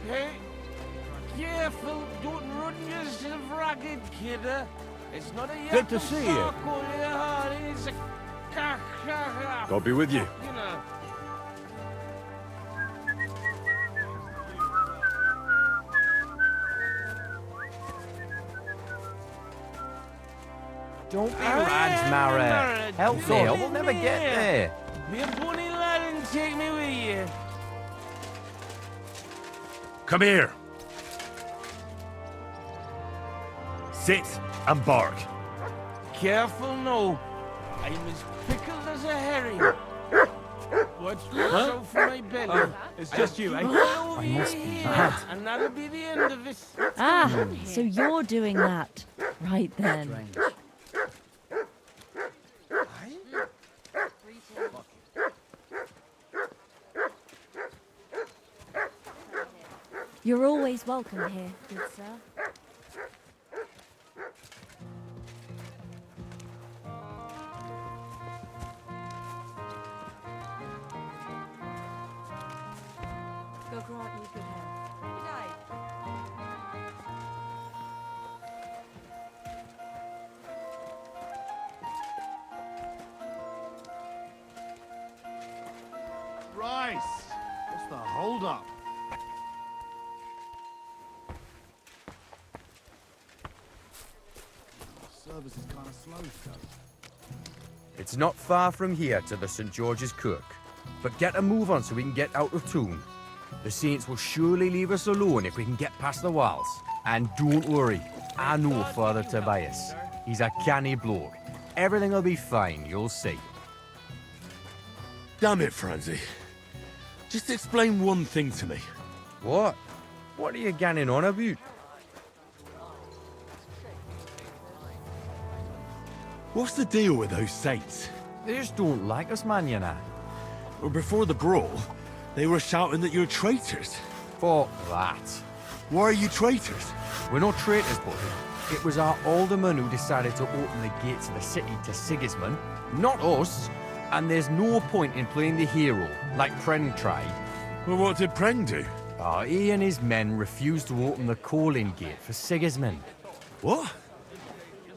Hey, careful, don't run yourself ragged, kidder. It's not a Good to see you. It's a God be with you. You know. Don't be rads, Mara. Help me, I will never get there. Be a bunny lad and take me with you. Come here. Sit and bark. Careful now. I'm as pickled as a herring. Watch out for my belly. It's just you, eh? I must be mad. And that'll be the end of it. Ah, so you're doing that. Right then. You're always welcome here, good sir. God grant you good health. Good night. Rice! What's the hold up? Service is kind of slow, so. It's not far from here to the St. George's Kirk. But get a move on so we can get out of town. The Saints will surely leave us alone if we can get past the walls. And don't worry, I know Father Tobias. He's a canny bloke. Everything will be fine, you'll see. Damn it, Francie. Just explain one thing to me. What? What are you ganning on about? What's the deal with those Saints? They just don't like us, man, you know. Well, before the brawl, they were shouting that you're traitors. Fuck that. Why are you traitors? We're not traitors, buddy. It was our alderman who decided to open the gates of the city to Sigismund, not us. And there's no point in playing the hero, like Pren tried. Well, what did Pren do? He and his men refused to open the COULDNT gate for Sigismund. What?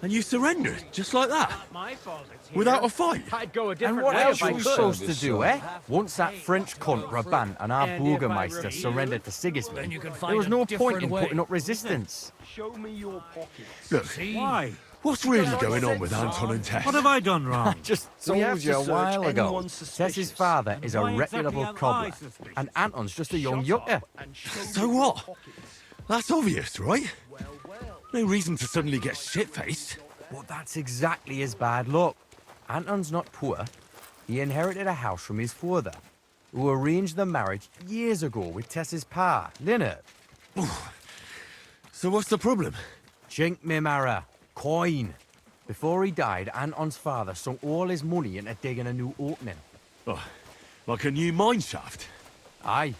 And you surrendered, just like that? My fault. Without a fight? I'd go a And different what way else if I were we could. supposed to do, eh? Once that French cunt Brabant and our And if I Burgermeister refuse, surrendered to Sigismund, then you can there find was a no different point in way. putting up resistance. Show me your pockets. Look, Why? what's really going on with Anton and Tess? What have I done wrong? Just We have told to you a search while ago. anyone Tess's suspicious. father is a Why exactly reputable am I cobbler, suspicious? and Anton's just a young yucca. So what? That's obvious, right? No reason to suddenly get shit-faced. But that's exactly his bad luck. Anton's not poor. He inherited a house from his father, who arranged the marriage years ago with Tess's pa, Lynette. So what's the problem? Chink me, Mara. Coin. Before he died, Anton's father sunk all his money into digging a new opening. Oh, like a new mine shaft? Aye.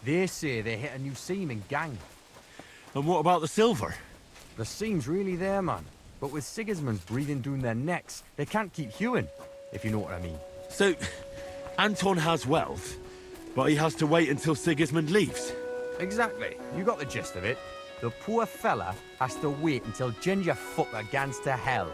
They say they hit a new seam in Gang. And what about the silver? The seam's really there, man. But with Sigismund's breathing down their necks, they can't keep hewing, if you know what I mean. So, Anton has wealth, but he has to wait until Sigismund leaves? Exactly. You got the gist of it. The poor fella has to wait until Ginger fucker gans to hell.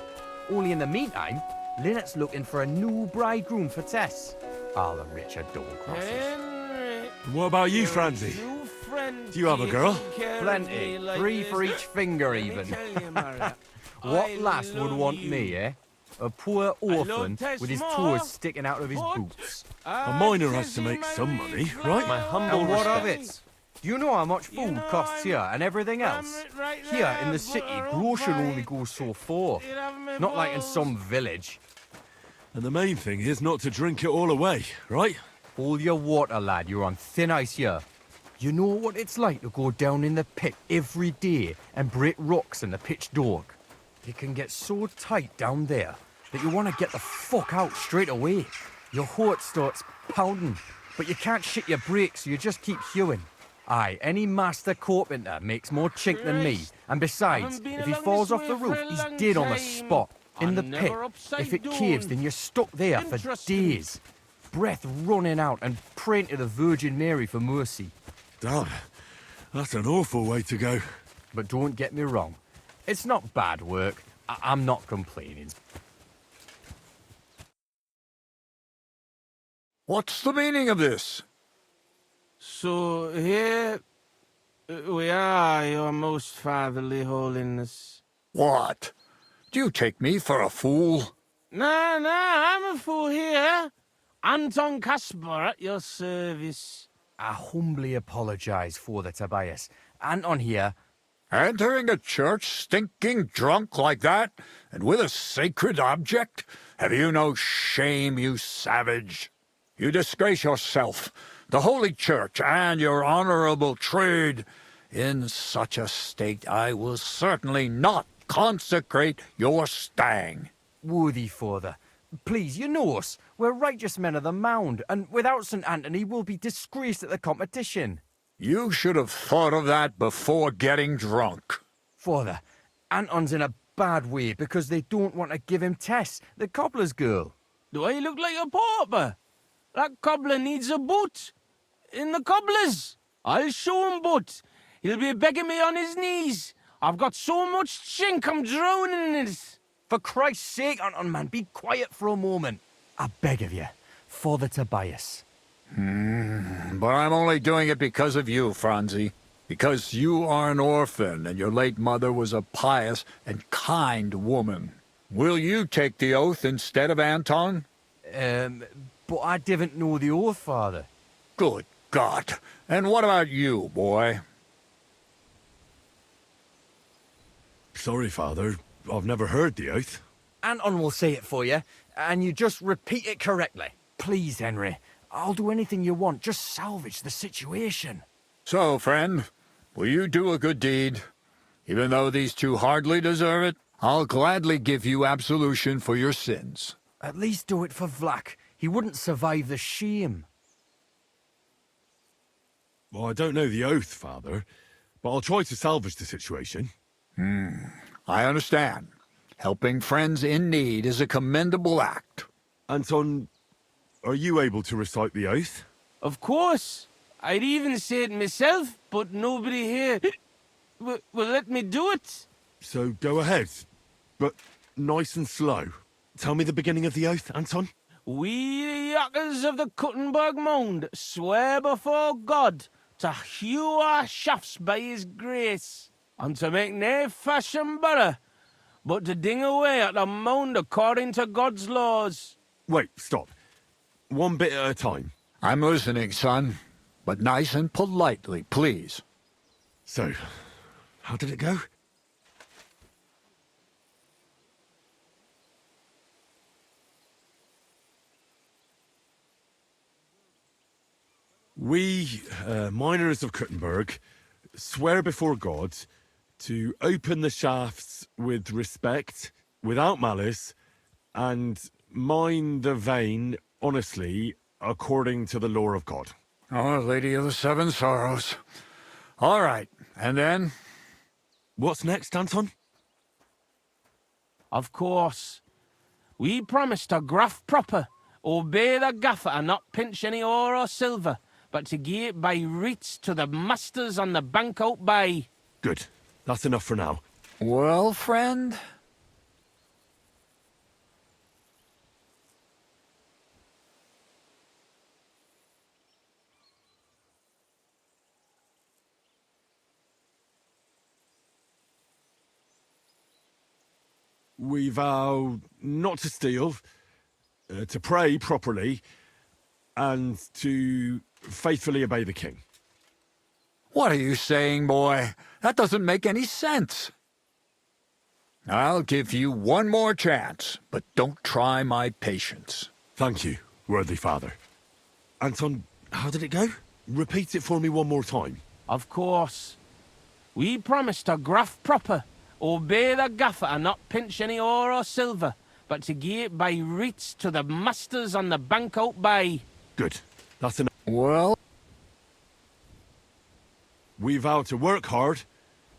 Only in the meantime, Lynette's looking for a new bridegroom for Tess. All the richer don't cross it. Henry, What about you, Francie? new friend Do you have a girl? taking care of Plenty. me like 3 this. for each finger, Let me even. tell you, Maria, What I lass would love want you. me, eh? A poor orphan Tess with his more, toes sticking out of his but boots. A miner has to make some money, right? My humble And what of respect. it? Do you know how much food costs here and everything else? Here in the city, grocery only goes so far. Not like in some village. And the main thing is not to drink it all away, right? Hold your water, lad. You're on thin ice here. You know what it's like to go down in the pit every day and break rocks in the pitch dark? It can get so tight down there that you want to get the fuck out straight away. Your heart starts pounding, but you can't shit your brakes, so you just keep hewing. Aye, any master carpenter makes more chink than me. And besides, if he falls off the roof, he's dead on the spot. In the pit. If it caves, then you're stuck there for days. Breath running out and praying to the Virgin Mary for mercy. Damn, that's an awful way to go. But don't get me wrong. It's not bad work. I'm not complaining. What's the meaning of this? So here we are, your most fatherly holiness. What? Do you take me for a fool? Nah, I'm a fool here. Anton Caspar at your service. I humbly apologize for the Tobias. Anton here. Entering a church stinking drunk like that, and with a sacred object? Have you no shame, you savage? You disgrace yourself, the Holy Church, and your honorable trade. In such a state, I will certainly not consecrate your stang. Worthy father, please, you know us. We're righteous men of the Mound, and without St. Anthony, we'll be disgraced at the competition. You should have thought of that before getting drunk. Father, Anton's in a bad way because they don't want to give him Tess, the cobbler's girl. Do I look like a pauper? That cobbler needs a boot. In the cobbler's. I'll show him boot. He'll be begging me on his knees. I've got so much chink, I'm drowning in it. For Christ's sake, Anton, man, be quiet for a moment. I beg of you, Father Tobias. But I'm only doing it because of you, Franzi. Because you are an orphan, and your late mother was a pious and kind woman. Will you take the oath instead of Anton? But I didn't know the oath, Father. Good God. And what about you, boy? Sorry, Father. I've never heard the oath. Anton will say it for you, and you just repeat it correctly. Please, Henry. I'll do anything you want. Just salvage the situation. So, friend, will you do a good deed? Even though these two hardly deserve it, I'll gladly give you absolution for your sins. At least do it for Vlak. He wouldn't survive the shame. Well, I don't know the oath, Father, but I'll try to salvage the situation. I understand. Helping friends in need is a commendable act. Anton, are you able to recite the oath? Of course. I'd even say it myself, but nobody here will let me do it. So go ahead, but nice and slow. Tell me the beginning of the oath, Anton. We, the Yakkers of the Kuttenberg Mound, swear before God to hew our shafts by his grace, and to make nae fashion better, but to ding away at the mound according to God's laws. Wait, stop. One bit at a time. I'm listening, son, but nice and politely, please. So, how did it go? We, miners of Kuttenberg, swear before God to open the shafts with respect, without malice, and mind the vein, honestly, according to the law of God. Oh, Lady of the Seven Sorrows. All right, and then? What's next, Anton? Of course. We promise to graft proper, obey the gaffer and not pinch any ore or silver, but to gie it by reets to the masters on the bank out by. Good. That's enough for now. Well, friend? We vow not to steal, to pray properly, and to faithfully obey the king. What are you saying, boy? That doesn't make any sense. I'll give you one more chance, but don't try my patience. Thank you, worthy father. Anton, how did it go? Repeat it for me one more time. Of course. We promise to graft proper, obey the gaffer and not pinch any ore or silver, but to gie it by reets to the masters on the bank out by. Good. That's enough. Well? We vow to work hard,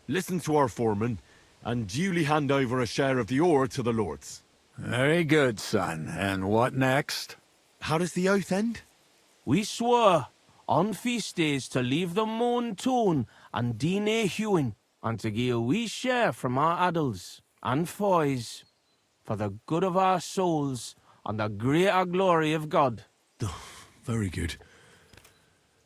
listen to our foreman, and duly hand over a share of the ore to the lords. Very good, son. And what next? How does the oath end? We swore on feast days to leave the moan tone and do nae hewing, and to gie a wee share from our adults and foys for the good of our souls and the greater glory of God. Oh, very good.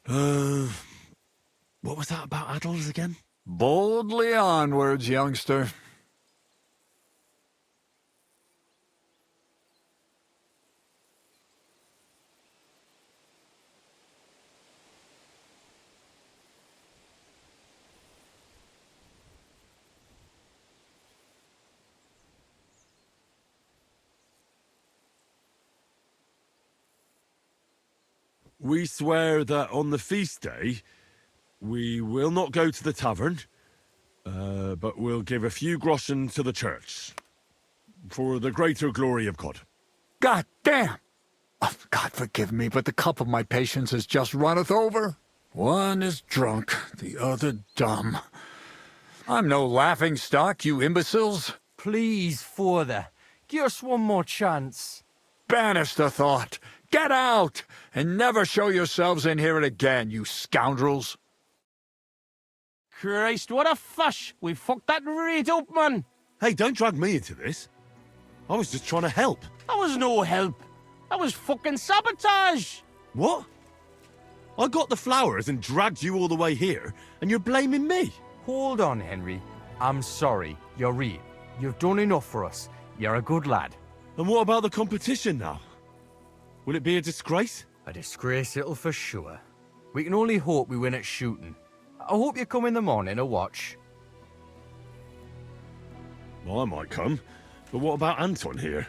What was that about adults again? Boldly onwards, youngster. We swear that on the feast day, we will not go to the tavern, but we'll give a few groschen to the church, for the greater glory of God. God damn! Oh, God forgive me, but the cup of my patience has just runneth over. One is drunk, the other dumb. I'm no laughing stock, you imbeciles. Please, father, give us one more chance. Banish the thought. Get out, and never show yourselves in here again, you scoundrels. Christ, what a fush! We fucked that right up, man! Hey, don't drag me into this. I was just trying to help. That was no help. That was fucking sabotage! What? I got the flowers and dragged you all the way here, and you're blaming me? Hold on, Henry. I'm sorry. You're right. You've done enough for us. You're a good lad. And what about the competition now? Will it be a disgrace? A disgrace it'll for sure. We can only hope we win at shooting. I hope you come in the morning to watch. Well, I might come, but what about Anton here?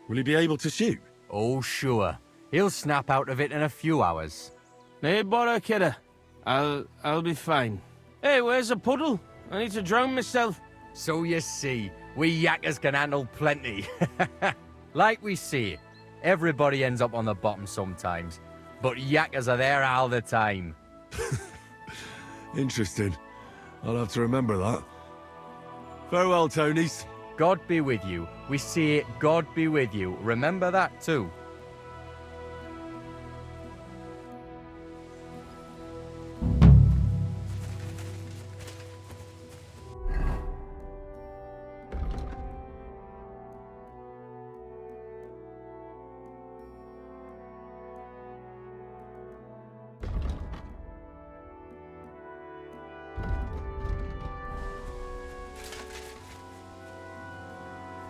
Will he be able to shoot? Oh, sure. He'll snap out of it in a few hours. Nae bother, kidder. I'll be fine. Hey, where's the puddle? I need to drown myself. So you see, we yakkers can handle plenty. Like we say, everybody ends up on the bottom sometimes, but yakkers are there all the time. Interesting. I'll have to remember that. Farewell, Tonys. God be with you. We say God be with you. Remember that too.